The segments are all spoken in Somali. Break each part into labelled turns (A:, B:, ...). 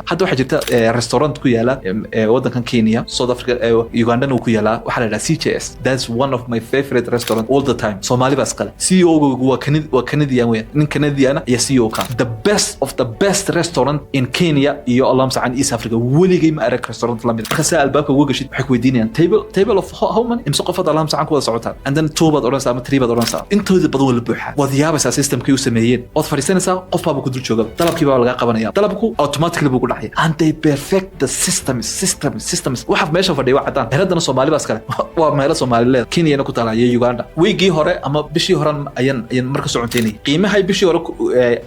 A: hadda waxa jirta restaurant ku yaala wadankan Kenya, South Africa, Uganda oo ku yaala waxa la yiraahdaa CJS. That's one of my favorite restaurant all the time. Somali bas qala CEO waa Canadian weyn, nin Canadian ah iyo CEO ka. The best of the best restaurant in Kenya iyo Allahum sa'an East Africa. Weligay ma arag restaurant la mid. Khasa albaabka ugu gashid waxay ku weydiinayaan table of how many imsa qofad Allahum sa'an ku wada socotaan. And then two bad oransa ama three bad oransa. Intooda badan wala buuxa. Wadiyaabasa systemkii uu sameeyeen. Ood fariisanaysaa qof baa ku dul jooga. Dalabkii baa laga qabanaya. Dalabku automatically buu ku dhacay. And they perfect the systems. Waxa meesha fadhiyo waxaan heradana Soomaali bas kale. Waa meelo Soomaaliyeed Kenya ku taala iyo Uganda. Weygii hore ama bishii hore ayaan marka soconteynay. Qiimaha ay bishii hore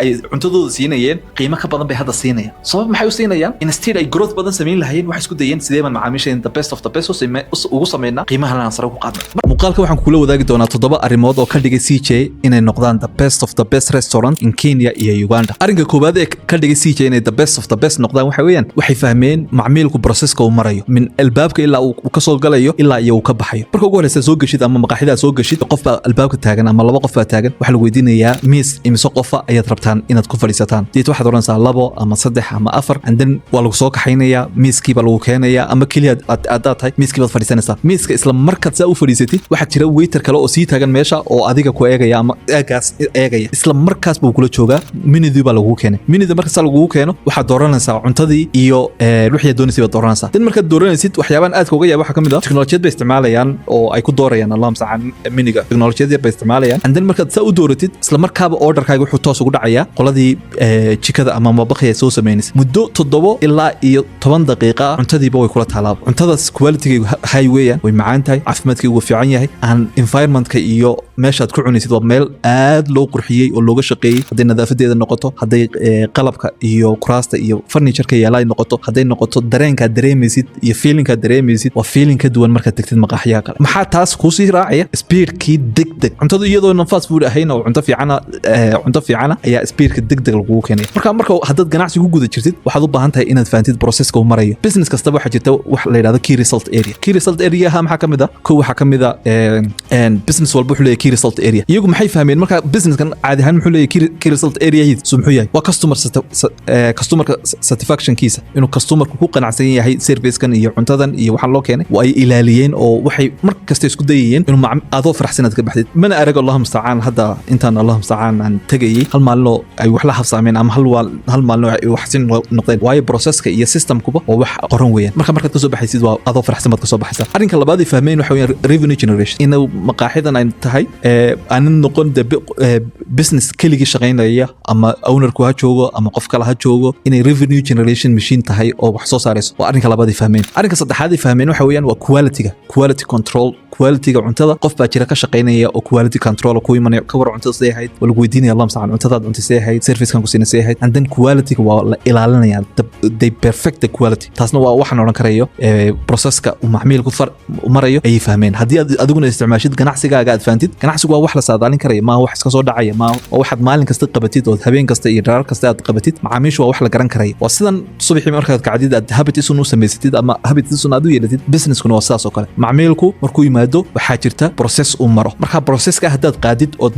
A: ay cuntadooda siinayeen, qiimo ka badan bay hadda siinayaan. Sabab maxay u siinayaan? Instead ay growth badan sameyn lahayn, waxay isku dayeen sidee man macaamiisha the best of the best ugu sameeyna qiimaha la sare ku qaadna. Muuqaalka waxaan kula wadaagi doonaa 7 arrimood oo ka dhigay CJ inay noqdaan the best of the best restaurant in Kenya iyo Uganda. Arrinka koobaad ee ka dhigay CJ inay the best of the best noqdaan waxa weeyaan waxay fahmeen macmiilku processka uu marayo min albaabka ilaa uu ka soo galayo ilaa iyo uu ka baxayo. Marka ugu horeysa soo gashid ama maqaaxida soo gashid qof baa albaabka taagan ama laba qof baa taagan waxa lagu weydiinayaa miis imisa qof ayaad rabtaan inaad ku fadhiisataan. Diid waxaad oranaysaa 2 ama 3 ama 4 and then waa lagu soo kaxaynayaa miiskii baa lagu keenayaa ama kaliya aad tahay miiskii baad fadhiisanaysaa. Miiska isla markaad saa u fadhiisatid waxa jira waiter kale oo sii taagan meesha oo adiga ku eegaya ama eegaya isla markaas buu kula joogaa minidii baa lagu keenay. Minidii markaas lagu keeno waxaad dooranaysaa cuntadii iyo wixii doonaysid baad dooranaysaa. Tan markaad dooranaysid waxyaabahan aad uga yaab waxa kamid ah teknolojiyad bay isticmaalayaan oo ay ku doorayaan Allahum sa'an miniga teknolojiyad bay isticmaalayaan and then markaad saa u dooratid isla markaaba orderkaaga wuxuu toos ugu dhacayaa qoladii jikada ama mabaqaya soo sameynaysa muddo 7 ilaa iyo 10 daqiiqo cuntadiiba way kula taalaab. Cuntadaas quality-ga high weeyaan way macaan tahay caafimaadkeedu waa fiican yahay and environment-ka iyo meeshaad ku cunaysid waa meel aad loo qurxiyay oo looga shaqeeyay haday nadaafadeeda noqoto haday qalabka iyo kuraasta iyo furniture-ka yaalay noqoto haday noqoto dareenka dareemaysid iyo feeling-ka dareemaysid waa feeling ka duwan marka tagtid maqaaxiyaha kale. Maxaa taas ku sii raacaya speed-kii degdeg cuntadu iyadoo fast food ahayn oo cunto fiican ayaa speed-ka degdeg lagu keenay. Marka hadad ganacsi ku guda jirtid waxaad u baahan tahay inaad fahamtid process-ka uu marayo. Business kasta waxa jirta wax la yiraahdo key result area. Key result area maxaa kamid ah? Waxa kamid ah business walba wuxuu leeyahay key result area. Iyagu maxay fahmeen marka business-kan caadi ahaan muxuu leeyahay key result area soo muxuu yahay? Waa customer satisfaction kiisa inuu customer-ku ku qanacsan yahay service-kan iyo cuntadan iyo waxa loo keenay way ilaaliyeen oo waxay markasta isku dayayeen inuu adoo faraxsanaad ka baxdid. Mana arag Allahum sa'an hadda intaan Allahum sa'an aan tagayay hal maalin ay wax la xafsaameen ama hal maalin ay wax sin noqdeen waayo process-ka iyo system-kuba oo wax qoran weeyaan. Marka ka soo baxaysid waa adoo faraxsan ka soo baxaysa. Arrinka labaad ee fahmeen waxa weeyaan revenue generation inuu maqaaxidan ay tahay aan noqon business keligii shaqeynaya ama owner-ku ha joogo ama qof kale ha joogo inay revenue generation machine tahay oo wax soo saarayso. Waa arrinka labaad ee fahmeen. Arrinka saddexaad ee fahmeen waxa weeyaan waa quality control. Quality-ga cuntada qof baa jira ka shaqeynaya oo quality control ku imanaya ka war cuntada sidee ahayd wala weydiinaya Allahum sa'an cuntada cuntada sidee ahayd service-kan ku siinay sidee ahayd and then quality-ga waa la ilaalinaya they perfect the quality. Taasna waa waxaan oran karayo process-ka uu macmiilku marayo ay fahmeen. Haddii adiguna isticmaashid ganacsigaaga aad fahamtid ganacsigu waa wax la saadaalin karayo ma wax iska soo dhacaya ma waxaad maalin kasta qabatid oo habeen kasta iyo dharar kasta aad qabatid macaamiishu waa wax la garan karayo. Waa sidan subaxii markaad kacdid aad habit isu samaysatid ama habit isu aad u yeelatid business-kuna waa sidaas oo kale. Macmiilku markuu yimaado waxaa jirta process uu maro. Marka process-ka haddaad qaadid oo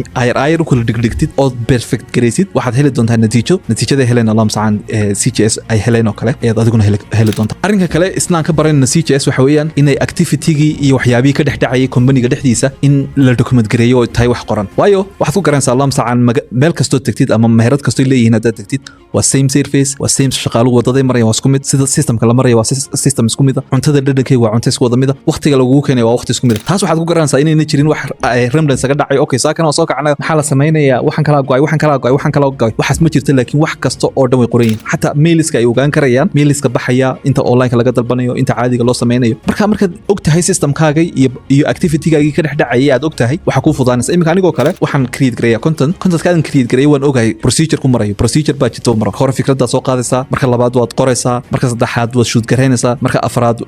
A: ayr u kala dhigdhigtid oo perfect gareysid waxaad heli doontaa natiijada heleen Allahum sa'an CJS ay heleen oo kale ayaad adiguna heli doontaa. Arrinka kale islaan ka baranayna CJS waxa weeyaan inay activity-gii iyo waxyaabihii ka dhexdhacayay company-ga dhexdiisa in la document gareeyo oo tahay wax qoran. Waayo waxaad ku garanaysaa Allahum sa'an meel kastoo tagtid ama meherad kastoo leeyihiin haddaad tagtid waa same service waa same shaqaaluhu wadaday maraya waa isku mid sida system-ka la maraya waa system isku mid ah cuntada dhadhankay waa cunto isku wada mid ah waqtiga lagu keenay waa waqti isku mid ah. Taas waxaad ku garanaysaa inayna jirin wax remnants ka dhacay okay saakan oo soo kacnaa maxaa la sameeynaya waxan kala go'ay waxaas ma jirto laakiin wax kasta oo dhan way qoran yihiin xataa mailiska ay ogaan karayaan mailiska baxaya inta online-ka laga dalbanayo inta caadiga loo sameynayo. Markaad ogtahay system-kaaga iyo activity-gaaga ka dhexdhacay aad ogtahay waxa ku fudaanaysa. Imika anigoo kale waxaan create gareeyaa content-kaadan create gareeyaa waan ogahay procedure ku marayo procedure baa jirto marka hore fikradda soo qaadaysaa marka labaad waad qoraysaa marka saddexaad waad shoot gareynaysaa marka afraad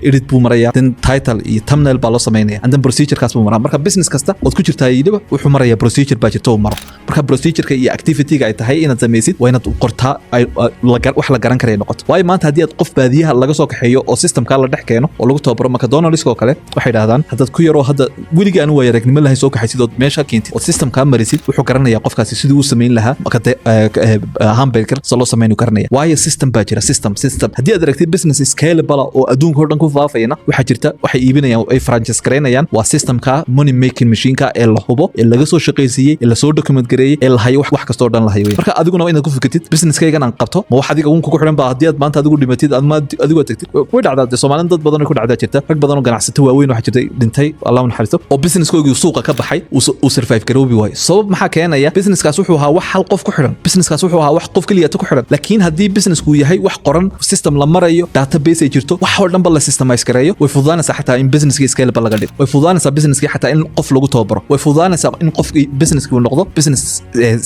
A: edit buu marayaa then title iyo thumbnail baa loo sameynaya and then procedure-kaas buu maraa. Marka business kasta oo ku jirtaa iyadaba wuxuu marayaa procedure baa jirto maro. Marka procedure-ka iyo activity-ga ay tahay inaad sameysid waa inaad qortaa wax la garan karayo noqoto. Waayo maanta haddii aad qof baadiyaha laga soo kaxeeyo oo system-ka la dhex keeno oo lagu tababaro McDonald's oo kale waxay yiraahdaan haddaad ku yaroo hadda weligii aan way aragnimo lahayn soo kaxaysid oo meesha keentid oo system-ka marisid wuxuu garanayaa qofkaasi sidii uu sameyn lahaa hamburger soo loo sameeyay garanaya. waayo system baa jira system haddii aad aragtid business scalable oo adduunka oo dhan ku faafayna waxaa jirta waxay iibinayaan ay franchise gareynayaan waa systemka money making machine-ka ee la hubo ee laga soo shaqaysiiyey ee la soo document gareeyay ee la hayo wax kasta oo dhan la hayo marka adiguna waa inaad ku fikirtid businesskaygan aan qabto ma wax adiga uun kugu xiran baa haddii aad maanta adigu dhimatid adigu tagtid way dhacdaa Soomaaliland dad badan oo ku dhacdaa jirta rag badan oo ganacsato waaweyn waxa jirtay dhintay Allah u naxariisto oo businesskoodu suuqa ka baxay uu survive garoobi waay sabab maxaa keenaya businesskaas wuxuu ahaa wax hal qof ku xiran businesskaas wuxuu ahaa wax qof kaliya ku xiran laakiin haddii businessku yahay wax qoran system la marayo database ay jirto wax oo dhan ba la systemize gareeyo way fududaanaysaa xataa in businesski scalable laga dhigo way fududaanaysaa businesski xataa in qof lagu tababaro way fududaanaysaa in qofkii businesski uu noqdo business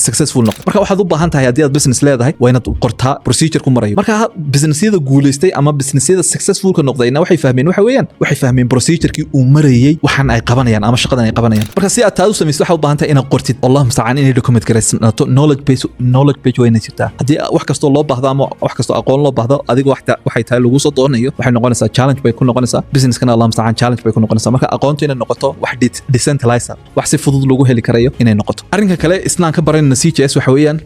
A: successful noqdo marka waxaad u baahan tahay haddii aad business leedahay waa inaad qortaa procedure ku marayo marka businessyada guuleystay ama businessyada successful ka noqdayna waxay fahmeen procedure-kii uu marayay waxaan ay qabanayaan ama shaqadan ay qabanayaan marka si aad taad u samaysid waxaad u baahan tahay inaad qortid Allahu musta'an inay document garaysato knowledge page way jirtaa haddii wax kastoo loo baahdo ama wax kastoo aqoon loo baahdo adiga waxay tahay lagu soo doonayo waxay noqonaysaa challenge bay ku noqonaysaa businesskana Allahu musta'an challenge bay ku noqonaysaa marka aqoontu inay noqoto wax decentralized wax si fudud lagu heli karayo inay noqoto arrinka kale islaan ka baranayna CJS waxa weeyaan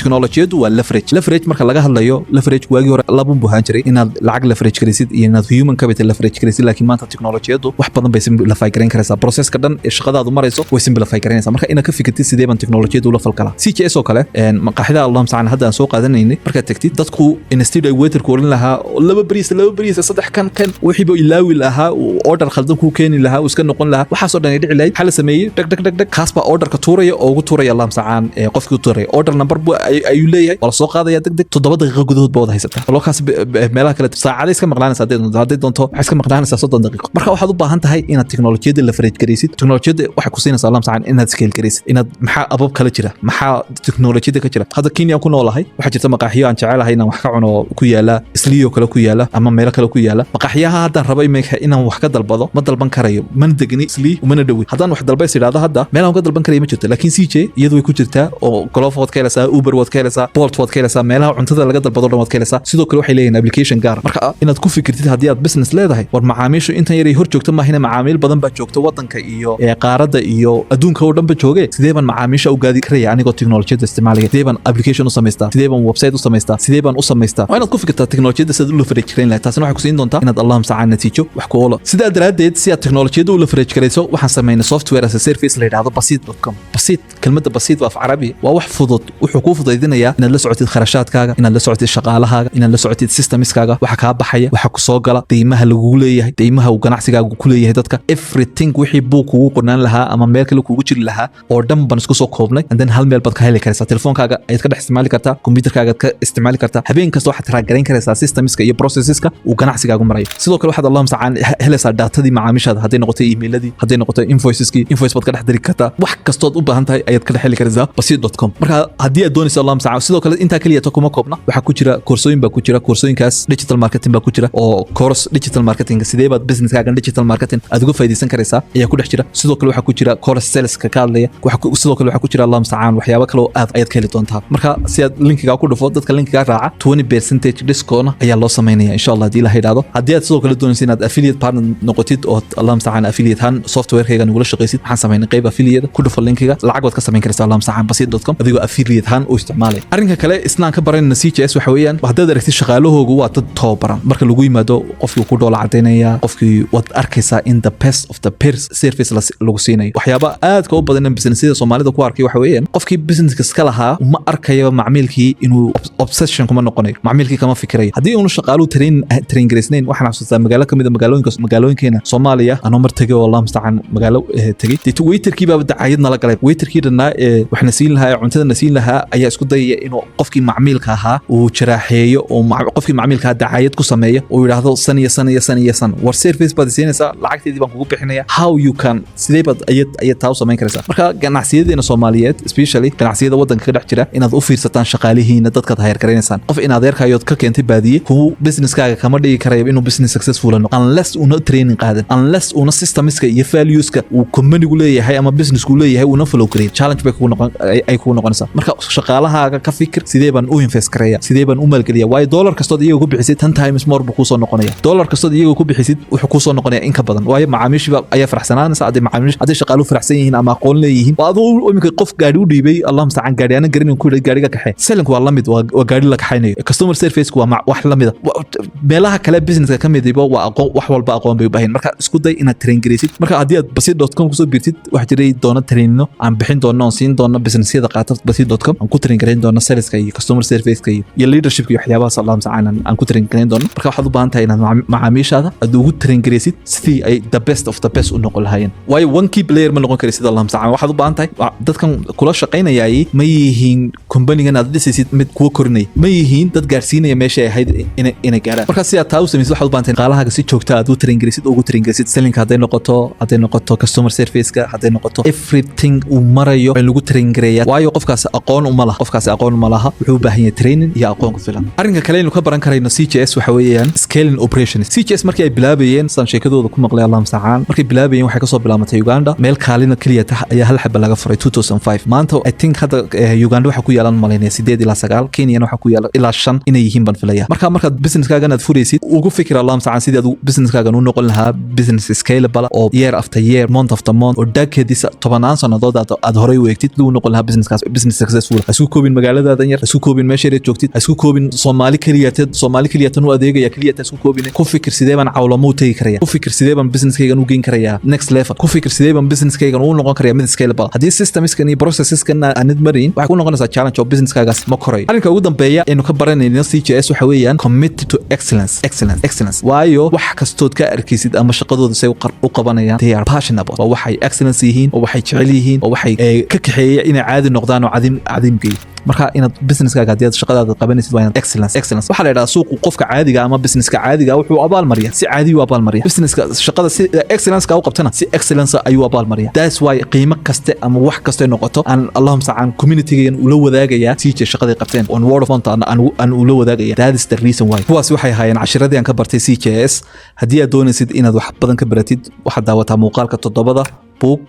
A: technology-du waa leverage marka laga hadlayo leverage waagi hore laba buuhan jiray inaad lacag leverage garaysid iyo inaad human capital leverage garaysid laakiin maanta technology-du wax badan bay simplify gareyn karaysaa processka dhan ee shaqadaadu marayso way simplify gareynaysaa marka inaad ka fikirtid sidee baan technology-du la falkala CJS oo kale maqaaxida Allahu musta'an hadda aan soo qaadanaynay marka tagtid dadku instead ay waiter ku oran lahaa laba bariis saddex kan wixii buu ilaawi lahaa order khaldan ku keeni lahaa iska noqon lahaa waxa soo dhan ay dhici lahayd xal sameeyay dag kaasba orderka tuuraya oo ugu tuuraya Allahu musta'an qofkii tuuraya order number ayuu leeyahay wala soo qaadaya dag 7 daqiiqo gudahood baad haysataa lookaas meelaha kale saacad iska maqnaanaysa haddii doonto waxa iska maqnaanaysa 30 daqiiqo marka waxaad u baahan tahay inaad technology-da leverage garaysid technology-da waxa ku siinaysa Allahu musta'an inaad scale garaysid inaad maxaa abab kala jira maxaa technology-da ka jira hadda Kenya ku noolahay waxa jirta maqaaxiyo aan jecelahay inaan wax ka cuno ku yaala isliyo kale ku yaala ama meelo kale ku yaala maqaaxiyaha hadda rabay inaan wax ka dalbado ma dalban karayo man degni isli uma dhawi haddaan wax dalbay sidaada hadda meel aan ka dalban karayo ma jirto laakiin CJ iyadu way ku jirtaa oo Glovo wad ka helaysaa Uber wad ka helaysaa Bolt wad ka helaysaa meelaha cuntada laga dalbado dhan wad ka helaysaa sidoo kale waxay leeyihiin application gaar marka inaad ku fikirtid haddii aad business leedahay war macaamiishu intan yar ay hor joogto maahina macaamiil badan baa joogto wadanka iyo qaaradda iyo adduunka oo dhan ba jooge sidee baan macaamiisha u gaadi karaya anigoo technology-da isticmaalaya sidee baan application u samaystaa sidee baan website u samaystaa sidee baan u samaystaa waa inaad ku fikirtaa technology-da sida u leverage gareyn lahayd taasina waxay ku siin doontaa inaad Allahu musta'an natiijo wax ku oolo sidaa daraadeed si aad technology-da u leverage garayso waxaan sameynay software as a service la yiraahdo basit.com basit kelmadda basit waa af carabi waa wax fudud wuxuu kuu fududeydinayaa inaad la socotid kharashaadkaaga inaad la socotid shaqaalahaaga inaad la socotid systemskaaga waxa kaa baxaya waxa ku soo gala qiimaha lagu leeyahay qiimaha uu ganacsigaagu ku leeyahay dadka everything wixii buu kugu qornaan lahaa ama meel kale kugu jiri lahaa oo dhan baan isku soo koobnay and then hal meel baad ka heli karaysaa telefoonkaaga ayaad ka dhex isticmaali kartaa computerkaaga ka isticmaali kartaa habeen kasta waxaad raagareyn karaysaa systemska iyo processeska uu ganacsigaagu marayo sidoo kale waxaad Allahu musta'an helaysaa datadii macaamiishaada hadday noqoto email-adii hadday noqoto invoiceski invoice baad ka dhex diri kartaa wax kastood u baahan tahay ayaad ka dhex heli karaysaa basit.com marka haddii aad doonayso Allahu musta'an sidoo kale inta kaliya ta kuma koobna waxa ku jira koorsooyin baa ku jira koorsooyinkaas digital marketing baa ku jira oo course digital marketing sidee baad businesskaaga digital marketing aad uga faa'iideysan karaysaa ayaa ku dhex jira sidoo kale waxa ku jira course sales ka hadlaya sidoo kale waxa ku jira Allahu musta'an waxyaabo kale oo ayaad ka heli doontaa marka si aad linkiga ku dhufo dadka linkiga raaca 20% discount ayaa loo sameynaya insha Allah hadii la hayraado haddii aad sidoo kale doonaysid inaad affiliate partner noqotid oo Allahu musta'an affiliate han software-kayga nugula shaqaysid waxaan sameynay qayb affiliate ku dhufo linkiga lacag waad ka sameyn karaysaa Allahu musta'an basit.com adigoo affiliate han u isticmaalay arrinka kale isnaan ka baranayna CJS waxa weeyaan haddaad aragtid shaqaalahoogu waa dad tababaran marka lagu yimaado qofkii ku dhoola cadeynaya qofkii wad arkaysaa in the best of the peers service lagu siinayo waxyaaba aad ka u badan businessyada Soomaalida ku arkay waxa weeyaan qofkii businesska iska lahaa uma arkayo macmiilkii inuu obsession kuma noqonayo macmiilkii kama fikirayo haddii uu shaqaaluhu train gareysnayn waxaan xasuustaa magaalo kamid magaalooyinkeena Soomaaliya anoo mar tagay oo Allahu musta'an magaalo tagay waiterkii baa dacaayad nala galay waiterkii dhanaa waxna siin lahaa cuntada siin lahaa ayaa isku dayay inuu qofkii macmiilka ahaa uu jaraaxeeyo oo qofkii macmiilka dacaayad ku sameeyo oo yiraahdo san war service baad siinaysaa lacagteedii baan kugu bixinaya how you can sidee baad ayad taa u sameyn karaysaa marka ganacsiyadeena Soomaaliyeed especially ganacsiyada wadanka ka dhex jira inaad u fiirsataan shaqaalihiina dadka hayr gareynaysaan qof in adeerkaayood ka keentay baadiye ku businesskaaga kama dhigi karayo inuu business successful noqdo unless una training qaadan unless una systemska iyo valueska uu company gu leeyahay ama business gu leeyahay una follow gareeyo challenge bay kugu noqonaysaa marka shaqaalahaaga ka fikir sidee baan u invest gareeyaa sidee baan u maalgeliyaa waayo dollar kastood iyaga ku bixisid 10 times more buu ku soo noqonaya dollar kastood iyaga ku bixisid wuxuu ku soo noqonaya in ka badan waayo macaamiishiba ayaa faraxsanaanaysa haddii shaqaaluhu faraxsan yihiin ama aqoon leeyihiin waa adoo imika qof gaari u dhiibay Allahu musta'an gaari aan garanin ku gaariga kaxay selling waa lamid waa gaari la kaxaynayo customer service waa wax la mid ah meelaha kale businesska ka mid ah waa aqoon wax walba aqoon bay u baahan marka isku day inaad train gareysid marka haddii aad basit.com kusoo biirtid wax jiray doona trainino aan bixin doono aan siin doono businessyada qaata basit.com aan ku train gareyn doono saleska iyo customer service-ka iyo leadership iyo waxyaabaha salaam sacaan aan ku train gareyn doono marka waxaad u baahan tahay inaad macaamiishaada aad ugu train gareysid sidii ay the best of the best u noqon lahaayeen waayo one key player ma noqon karaysid salaam sacaan waxaad u baahan tahay dadkan kula shaqaynayay ma yihiin company-gan aad dhisaysid mid kuwa korinaya ma yihiin dad gaarsiinaya meesha ay ahayd inay gaaraan marka si aad taa u samaysid waxaad u baahan tahay qaalahaaga si joogta aad u train gareysid ugu train gareysid selling hadday noqoto customer service-ka hadday noqoto everything uu marayo in lagu train gareeyaa waayo qofkaas aqoon uma laha wuxuu u baahan yahay training iyo aqoon ku filan arrinka kale inuu ka baran karayno CJS waxa weeyaan scaling operations CJS markii ay bilaabayeen san sheekadooda ku maqlay Allah musta'an markii bilaabayeen waxay ka soo bilaamatay Uganda meel kaalina kaliya ayaa hal xabba laga furay 2005 maanta I think hadda Uganda waxa ku yaalan malaynaya 8 ilaa 9 Kenya waxa ku yaala ilaa 5 inay yihiin ban filaya marka businesskaaga aad furaysid ugu fikir Allah musta'an sidii aad businesskaaga u noqon lahaa business scalable oo year after year month after month oo decades tobanaan sanadood aad horay u eegtid loo noqon lahaa businesskaas business successful isku koobin magaaladaada yar isku koobin meesha aad joogtid isku koobin Soomaali kaliya tan u adeegaya kaliya isku koobin ku fikir sidee baan cawlamo u tagi karaya ku fikir sidee baan businesskayga u geyn karaya next level ku fikir sidee baan businesskayga u noqon karaya mid scalable haddii systemskan iyo processeskan aanad marin waxay ku noqonaysaa challenge oo businesskaagas ma korayo arrinka ugu dambeeya aynu ka baranayno CJS waxa weeyaan committed to excellence waayo wax kastood ka arkaysid ama shaqadooda say u qabanayaan they are passionate waa waxay excellence yihiin oo waxay jecel yihiin oo waxay ka kaxeeya inay caadi noqdaan oo cadiimkay marka inaad businesskaaga hadii aad shaqadaada qabanaysid waa inaad excellence waxa la yiraahdaa suuqu qofka caadiga ama businesska caadiga wuxuu abaal mariyaa si caadi u abaal mariyaa businesska shaqada si excellence ka u qabtana si excellence ayuu abaal mariyaa that's why qiimo kaste ama wax kaste noqoto aan Allahum sa'an community-gan ula wadaagaya si shaqada qabteen on word of mouth aan ula wadaagaya that is the reason why kuwaas waxay hayeen cashiradii aan ka bartay CJS hadii aad doonaysid inaad wax badan ka baratid waxa daawataa muuqaalka 7 book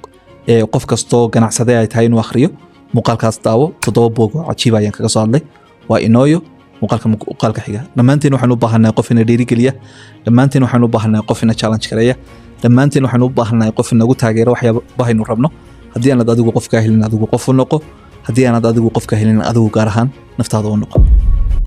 A: ee qof kasto ganacsade ay tahay inuu akhriyo muuqaalkaas daawo 7 book oo cajiib ayaan kaga soo hadlay waa inooyo muuqaalka xiga dhammaanteen waxaan u baahanahay qof ina dhiirigeliya dhammaanteen waxaan u baahanahay qof ina challenge gareeya dhammaanteen waxaan u baahanahay qof inagu taageero waxyaabaha aynu rabno haddii aanad adigu qof ka helin adigu qof u noqo haddii aanad adigu qof ka helin adigu gaar ahaan naftaada u noqo